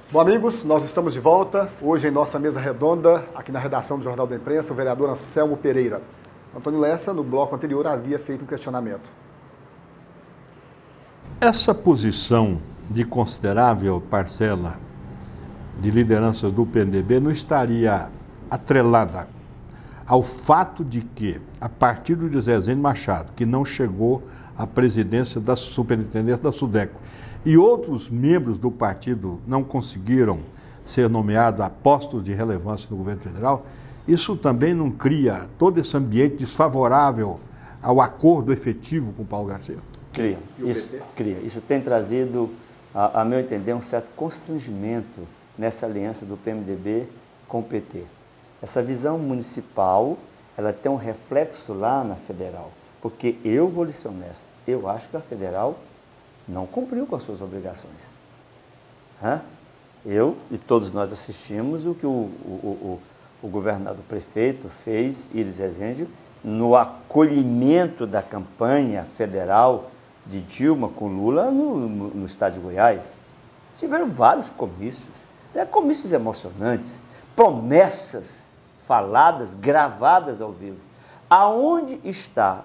Bom, amigos, nós estamos de volta. Hoje em nossa mesa redonda, aqui na redação do Jornal da Imprensa, o vereador Anselmo Pereira. Antônio Lessa, no bloco anterior, havia feito um questionamento. Essa posição de considerável parcela de liderança do PMDB não estaria atrelada ao fato de que, a partir do José Rezende Machado, que não chegou à presidência da superintendência da SUDECO, e outros membros do partido não conseguiram ser nomeados a postos de relevância no governo federal, isso também não cria todo esse ambiente desfavorável ao acordo efetivo com o Paulo Garcia? Cria. Isso tem trazido, a meu entender, um certo constrangimento nessa aliança do PMDB com o PT. Essa visão municipal, ela tem um reflexo lá na federal, porque eu vou lhe ser honesto, eu acho que a federal não cumpriu com as suas obrigações. Eu e todos nós assistimos o que o governador, o prefeito fez, Iris Rezende, no acolhimento da campanha federal de Dilma com Lula no estado de Goiás. Tiveram vários comícios, comícios emocionantes, promessas faladas, gravadas ao vivo. Aonde está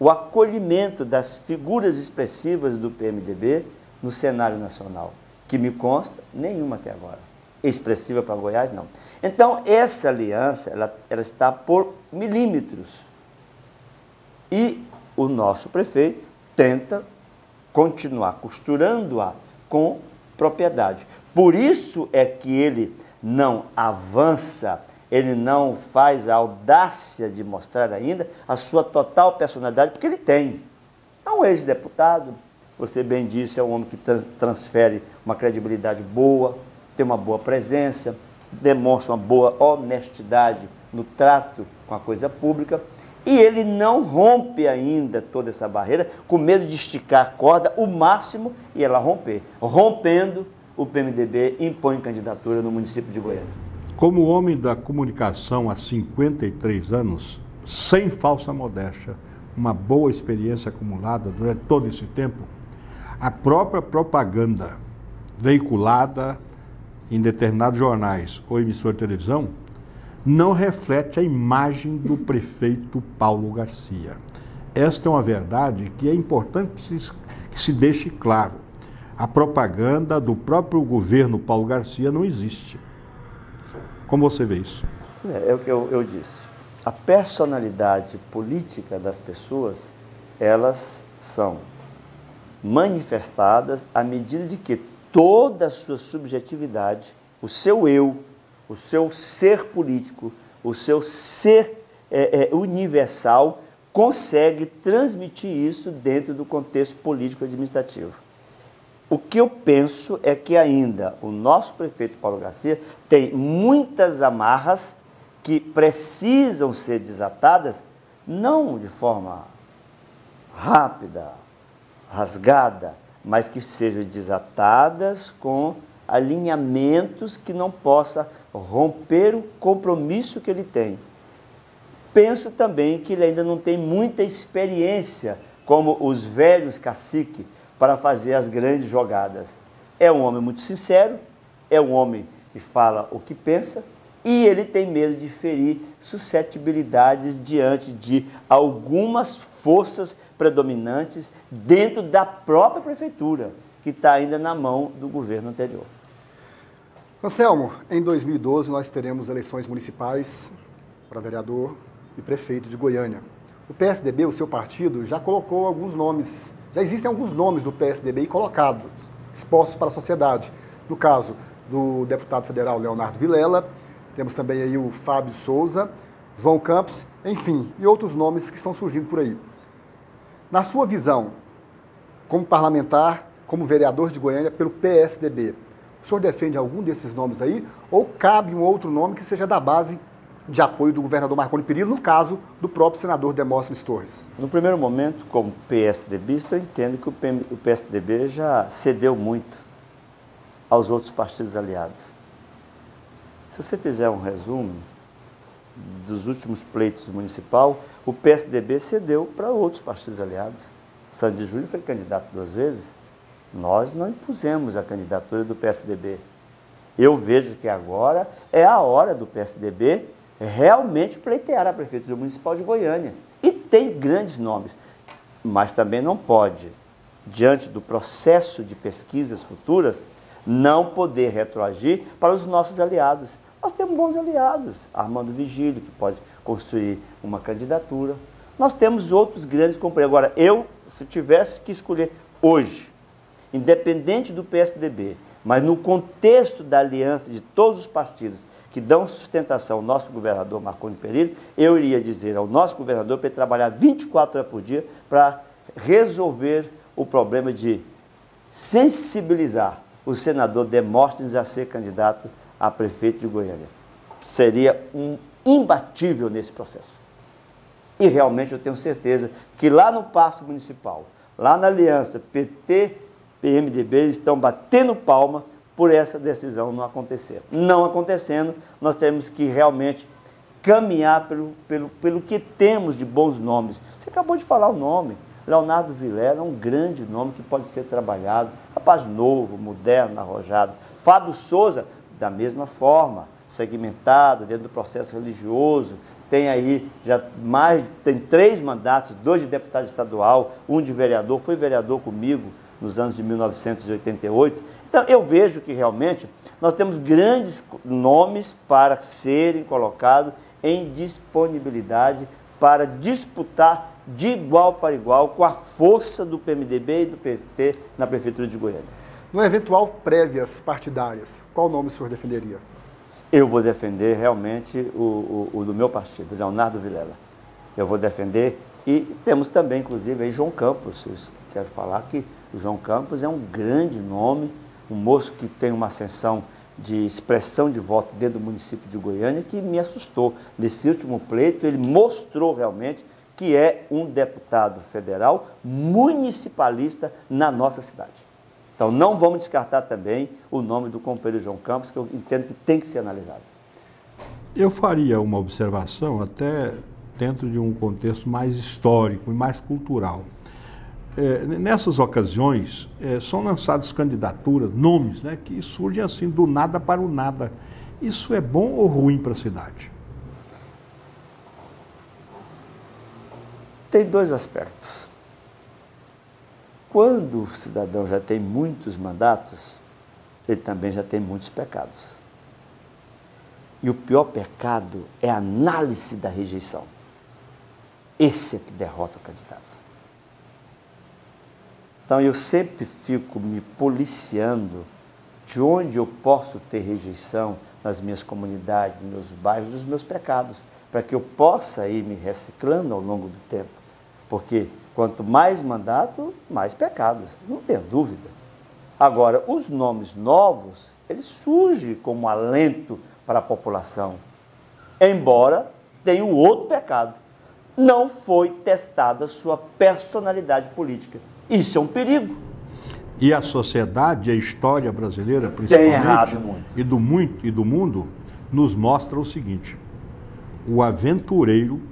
o acolhimento das figuras expressivas do PMDB no cenário nacional? Que me consta, nenhuma até agora. Expressiva para Goiás, não. Então, essa aliança, ela está por milímetros. E o nosso prefeito tenta continuar costurando-a com propriedade. Por isso é que ele não avança, ele não faz a audácia de mostrar ainda a sua total personalidade, porque ele tem. É um ex-deputado, você bem disse, é um homem que transfere uma credibilidade boa, tem uma boa presença, demonstra uma boa honestidade no trato com a coisa pública, e ele não rompe ainda toda essa barreira, com medo de esticar a corda o máximo e ela romper. Rompendo, o PMDB impõe candidatura no município de Goiânia. Como homem da comunicação há 53 anos, sem falsa modéstia, uma boa experiência acumulada durante todo esse tempo, a própria propaganda veiculada em determinados jornais ou emissora de televisão não reflete a imagem do prefeito Paulo Garcia. Esta é uma verdade que é importante que se deixe claro. A propaganda do próprio governo Paulo Garcia não existe. Como você vê isso? É o que eu disse. A personalidade política das pessoas, elas são manifestadas à medida de que toda a sua subjetividade, o seu eu, o seu ser político, o seu ser universal, consegue transmitir isso dentro do contexto político-administrativo. O que eu penso é que ainda o nosso prefeito Paulo Garcia tem muitas amarras que precisam ser desatadas, não de forma rápida, rasgada, mas que sejam desatadas com alinhamentos que não possa romper o compromisso que ele tem. Penso também que ele ainda não tem muita experiência, como os velhos caciques, para fazer as grandes jogadas. É um homem muito sincero, é um homem que fala o que pensa e ele tem medo de ferir suscetibilidades diante de algumas forças predominantes dentro da própria prefeitura, que está ainda na mão do governo anterior. Anselmo, em 2012 nós teremos eleições municipais para vereador e prefeito de Goiânia. O PSDB, o seu partido, já colocou alguns nomes, já existem alguns nomes do PSDB colocados, expostos para a sociedade. No caso do deputado federal Leonardo Vilela, temos também aí o Fábio Souza, João Campos, enfim, e outros nomes que estão surgindo por aí. Na sua visão, como parlamentar, como vereador de Goiânia pelo PSDB, o senhor defende algum desses nomes aí ou cabe um outro nome que seja da base de apoio do governador Marconi Perillo, no caso do próprio senador Demóstenes Torres? No primeiro momento, como PSDBista, eu entendo que o PSDB já cedeu muito aos outros partidos aliados. Se você fizer um resumo dos últimos pleitos municipal, o PSDB cedeu para outros partidos aliados. Sandy Júnior foi candidato 2 vezes. Nós não impusemos a candidatura do PSDB. Eu vejo que agora é a hora do PSDB realmente pleitear a Prefeitura Municipal de Goiânia. E tem grandes nomes, mas também não pode, diante do processo de pesquisas futuras, não poder retroagir para os nossos aliados. Nós temos bons aliados, Armando Vigílio, que pode construir uma candidatura. Nós temos outros grandes companheiros. Agora, se tivesse que escolher hoje, independente do PSDB, mas no contexto da aliança de todos os partidos que dão sustentação ao nosso governador Marconi Perillo, eu iria dizer ao nosso governador para ele trabalhar 24 horas por dia para resolver o problema de sensibilizar o senador Demóstenes a ser candidato a prefeito de Goiânia. Seria um imbatível nesse processo. E realmente eu tenho certeza que lá no Paço Municipal, lá na aliança PT, PMDB, eles estão batendo palma por essa decisão não acontecer. Não acontecendo, nós temos que realmente caminhar pelo que temos de bons nomes. Você acabou de falar o nome. Leonardo Vilela é um grande nome que pode ser trabalhado. Rapaz novo, moderno, arrojado. Fábio Souza, da mesma forma, segmentado dentro do processo religioso. Tem aí tem 3 mandatos, 2 de deputado estadual, 1 de vereador, foi vereador comigo nos anos de 1988. Então, eu vejo que realmente nós temos grandes nomes para serem colocados em disponibilidade para disputar de igual para igual com a força do PMDB e do PT na Prefeitura de Goiânia. No eventual prévias partidárias, qual nome o senhor defenderia? Eu vou defender realmente o do meu partido, Leonardo Vilela. Eu vou defender, e temos também, inclusive, aí João Campos. Eu quero falar que o João Campos é um grande nome, um moço que tem uma ascensão de expressão de voto dentro do município de Goiânia que me assustou. Nesse último pleito, ele mostrou realmente que é um deputado federal municipalista na nossa cidade. Então, não vamos descartar também o nome do companheiro João Campos, que eu entendo que tem que ser analisado. Eu faria uma observação até dentro de um contexto mais histórico e mais cultural. Nessas ocasiões, são lançadas candidaturas, nomes, né, que surgem assim do nada para o nada. Isso é bom ou ruim para a cidade? Tem 2 aspectos. Quando o cidadão já tem muitos mandatos, ele também já tem muitos pecados. E o pior pecado é a análise da rejeição. Esse é que derrota o candidato. Então eu sempre fico me policiando de onde eu posso ter rejeição nas minhas comunidades, nos meus bairros, dos meus pecados, para que eu possa ir me reciclando ao longo do tempo. Porque quanto mais mandato, mais pecados, não tenho dúvida. Agora, os nomes novos, eles surgem como alento para a população, embora tenham outro pecado. Não foi testada a sua personalidade política. Isso é um perigo. E a sociedade, a história brasileira, Tem principalmente, errado muito. e do mundo, nos mostra o seguinte: o aventureiro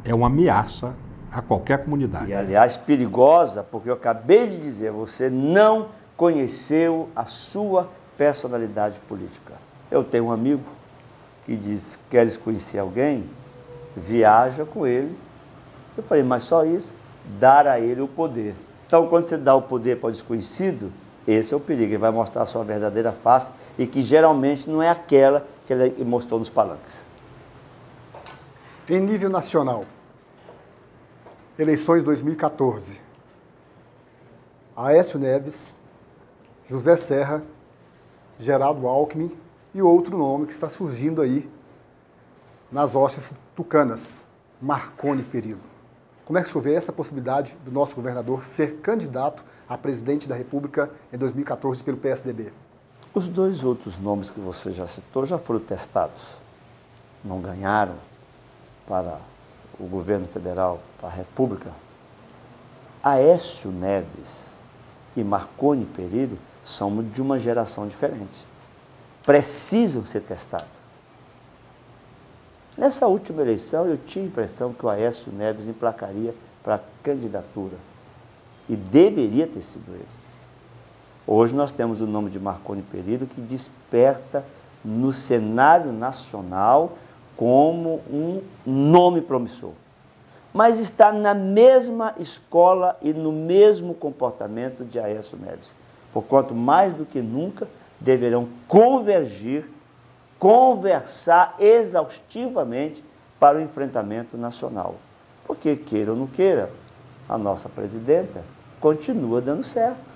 é uma ameaça a qualquer comunidade. E, aliás, perigosa, porque eu acabei de dizer, você não conheceu a sua personalidade política. Eu tenho um amigo que diz, queres conhecer alguém? Viaja com ele. Eu falei, mas só isso? Dar a ele o poder. Então, quando você dá o poder para o desconhecido, esse é o perigo. Ele vai mostrar a sua verdadeira face e que geralmente não é aquela que ele mostrou nos palanques. Em nível nacional, eleições 2014, Aécio Neves, José Serra, Geraldo Alckmin e outro nome que está surgindo aí nas hostes tucanas, Marconi Perillo. Como é que o senhor vê essa possibilidade do nosso governador ser candidato a presidente da República em 2014 pelo PSDB? Os 2 outros nomes que você já citou já foram testados. Não ganharam para o governo federal, para a República. Aécio Neves e Marconi Perillo são de uma geração diferente. Precisam ser testados. Nessa última eleição, eu tinha a impressão que o Aécio Neves emplacaria para a candidatura. E deveria ter sido ele. Hoje nós temos o nome de Marconi Perillo, que desperta no cenário nacional como um nome promissor. Mas está na mesma escola e no mesmo comportamento de Aécio Neves. Porquanto, mais do que nunca, deverão convergir, conversar exaustivamente para o enfrentamento nacional. Porque, queira ou não queira, a nossa presidenta continua dando certo.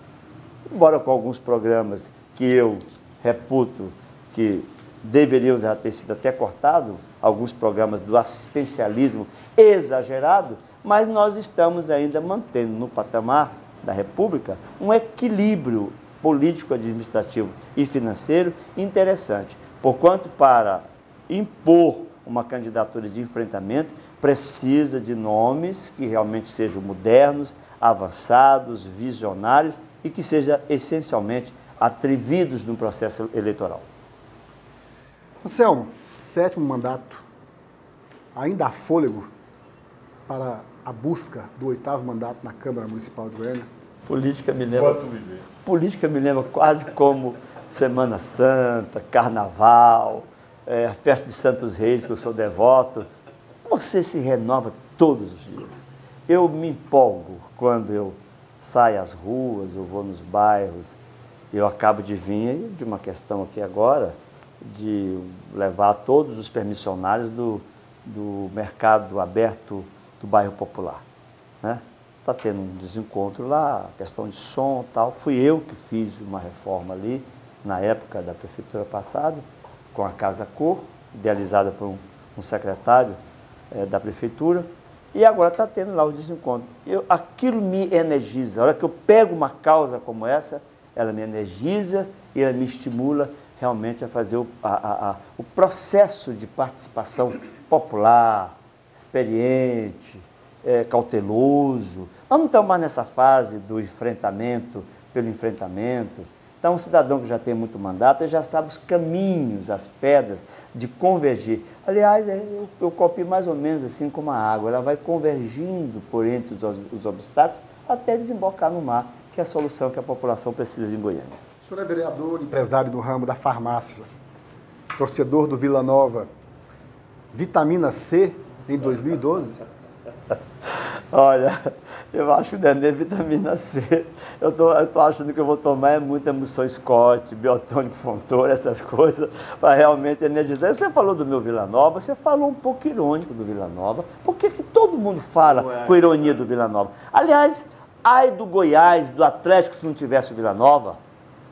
Embora com alguns programas que eu reputo que deveriam já ter sido até cortados, alguns programas do assistencialismo exagerado, mas nós estamos ainda mantendo no patamar da República um equilíbrio político, administrativo e financeiro interessante. Porquanto, para impor uma candidatura de enfrentamento, precisa de nomes que realmente sejam modernos, avançados, visionários e que sejam essencialmente atrevidos no processo eleitoral. Anselmo, 7º mandato, ainda há fôlego para a busca do 8º mandato na Câmara Municipal de Goiânia? Política me lembra quase como Semana Santa, Carnaval, a festa de Santos Reis, que eu sou devoto. Você se renova todos os dias. Eu me empolgo quando eu saio às ruas, eu vou nos bairros. Eu acabo de vir de uma questão aqui agora, de levar todos os permissionários do mercado aberto do bairro Popular, né? Está tendo um desencontro lá, questão de som e tal. Fui eu que fiz uma reforma ali, na época da prefeitura passada, com a Casa Cor, idealizada por um secretário da prefeitura, e agora está tendo lá o desencontro. Aquilo me energiza. A hora que eu pego uma causa como essa, ela me energiza e ela me estimula realmente a fazer o processo de participação popular, experiente, cauteloso. Nós não estamos mais nessa fase do enfrentamento pelo enfrentamento. Então, um cidadão que já tem muito mandato, ele já sabe os caminhos, as pedras de convergir. Aliás, eu copio mais ou menos assim como a água, ela vai convergindo por entre os obstáculos até desembocar no mar, que é a solução que a população precisa em Goiânia. O senhor é vereador, empresário do ramo da farmácia, torcedor do Vila Nova. Vitamina C em 2012? Olha, eu acho que não é nem vitamina C. Eu tô achando que eu vou tomar muita emulsão Scott, biotônico Fontoura, essas coisas, para realmente energizar. Você falou do meu Vila Nova, você falou um pouco irônico do Vila Nova. Por que todo mundo fala com ironia do Vila Nova? Aliás, ai do Goiás, do Atlético, se não tivesse o Vila Nova.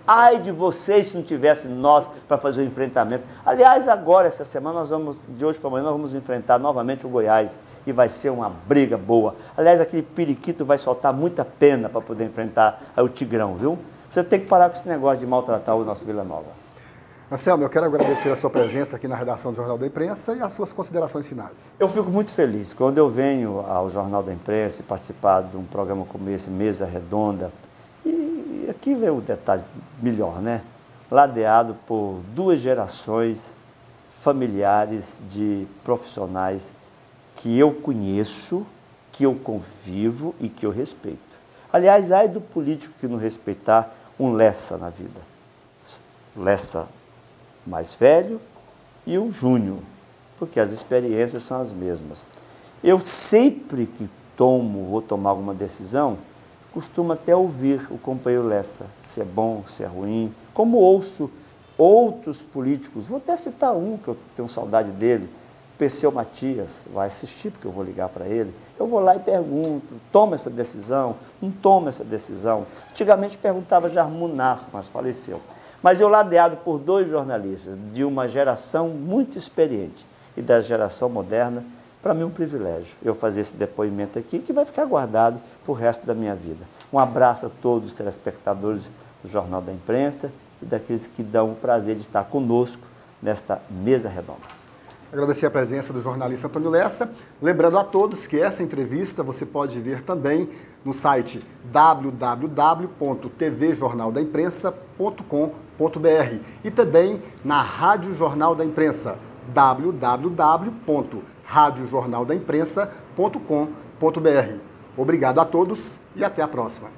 Ai de vocês se não tivesse nós para fazer o enfrentamento. Aliás, agora, essa semana, de hoje para amanhã, nós vamos enfrentar novamente o Goiás e vai ser uma briga boa. Aliás, aquele periquito vai soltar muita pena para poder enfrentar o Tigrão, viu? Você tem que parar com esse negócio de maltratar o nosso Vila Nova. Anselmo, eu quero agradecer a sua presença aqui na redação do Jornal da Imprensa e as suas considerações finais. Eu fico muito feliz. Quando eu venho ao Jornal da Imprensa e participar de um programa como esse, Mesa Redonda, e aqui vem o detalhe melhor, né? Ladeado por 2 gerações familiares de profissionais que eu conheço, que eu convivo e que eu respeito. Aliás, ai do político que não respeitar um Lessa na vida. Lessa mais velho e o Júnior, porque as experiências são as mesmas. Eu sempre que vou tomar alguma decisão, costumo até ouvir o companheiro Lessa, se é bom, se é ruim, como ouço outros políticos, vou até citar um que eu tenho saudade dele, Perseu Matias, vai assistir porque eu vou ligar para ele, eu vou lá e pergunto, toma essa decisão, não toma essa decisão. Antigamente perguntava Jarmu Nasser, mas faleceu. Mas eu ladeado por 2 jornalistas de uma geração muito experiente e da geração moderna, para mim é um privilégio eu fazer esse depoimento aqui, que vai ficar guardado para o resto da minha vida. Um abraço a todos os telespectadores do Jornal da Imprensa e daqueles que dão o prazer de estar conosco nesta mesa redonda. Agradecer a presença do jornalista Antônio Lessa. Lembrando a todos que essa entrevista você pode ver também no site www.tvjornaldaimprensa.com.br e também na Rádio Jornal da Imprensa, www.radiojornaldaimprensa.com.br. Obrigado a todos e até a próxima.